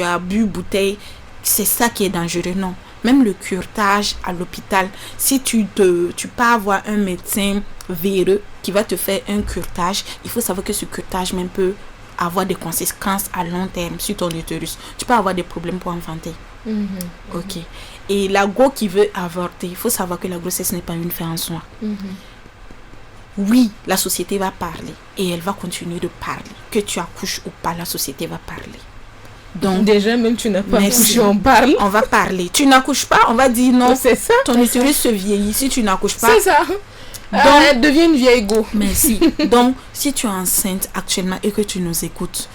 as bu bouteille. C'est ça qui est dangereux, non. Même le curetage à l'hôpital, si tu pars voir un médecin véreux qui va te faire un curetage, il faut savoir que ce curetage même peut avoir des conséquences à long terme sur ton utérus. Tu peux avoir des problèmes pour enfanter. Ok. Et la go qui veut avorter, il faut savoir que la grossesse n'est pas une fin en soi. oui, la société va parler et elle va continuer de parler. Que tu accouches ou pas, la société va parler. Donc, Déjà, même tu n'as pas merci. accouché, on parle. On va parler. Tu n'accouches pas, on va dire non. C'est ça. Ton utérus se vieillit. Si tu n'accouches pas, C'est ça. Elle devient une vieille go. merci. Donc, si tu es enceinte actuellement et que tu nous écoutes,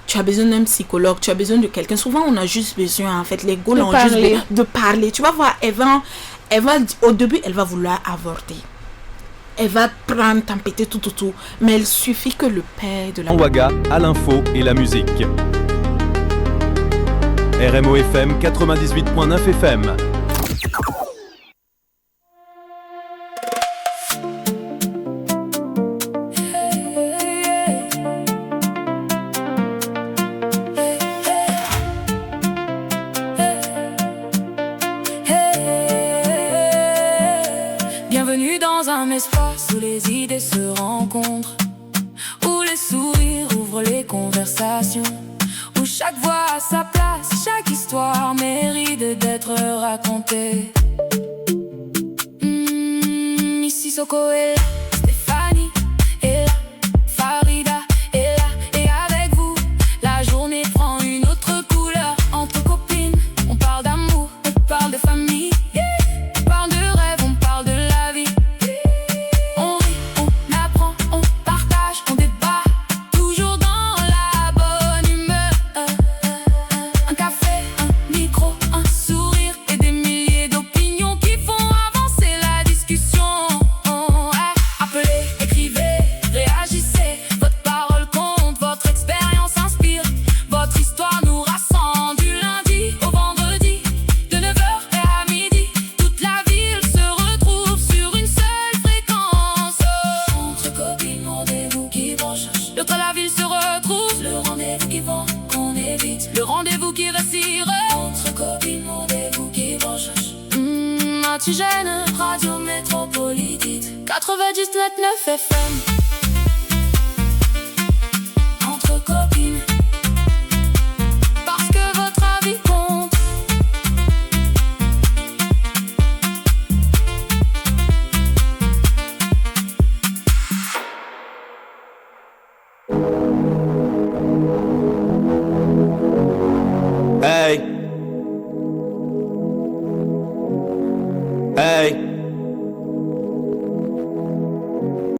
tu as besoin d'un psychologue, tu as besoin de quelqu'un. Souvent, on a juste besoin, en fait, les gars ont juste parler. besoin de parler. Tu vas voir, au début, elle va vouloir avorter. Elle va prendre, tempêter tout. Mais il suffit que le père de la... Ouaga à l'info et la musique. RMO FM 98.9 FM. Bienvenue dans un espace où les idées se rencontrent, où les sourires ouvrent les conversations, où chaque voix a sa place, chaque histoire mérite d'être racontée. Ici Soko est là, Stéphanie est là, Farida est là, et avec vous, la journée prend une autre couleur. Entre copines, on parle d'amour, on parle de famille, on parle de rêve, on parle de la vie. On rit, on apprend, on partage, on débat, toujours dans la bonne humeur. Un café, un micro, un sourire et des milliers d'opinions qui font avancer la discussion. Appelez, écrivez, réagissez, votre parole compte, votre expérience inspire, votre histoire nous rassemble du lundi au vendredi, de 9h à midi. Toute la ville se retrouve sur une seule fréquence. Entre copines, rendez-vous qui branche. Toute la ville se retrouve, le rendez-vous qui vend, qu'on évite, le rendez-vous qui rassure. Entre copines, rendez-vous qui branche. Antigène, radio métropolitique 99 FM. Entre copines, parce que votre avis compte. Hey. Hey.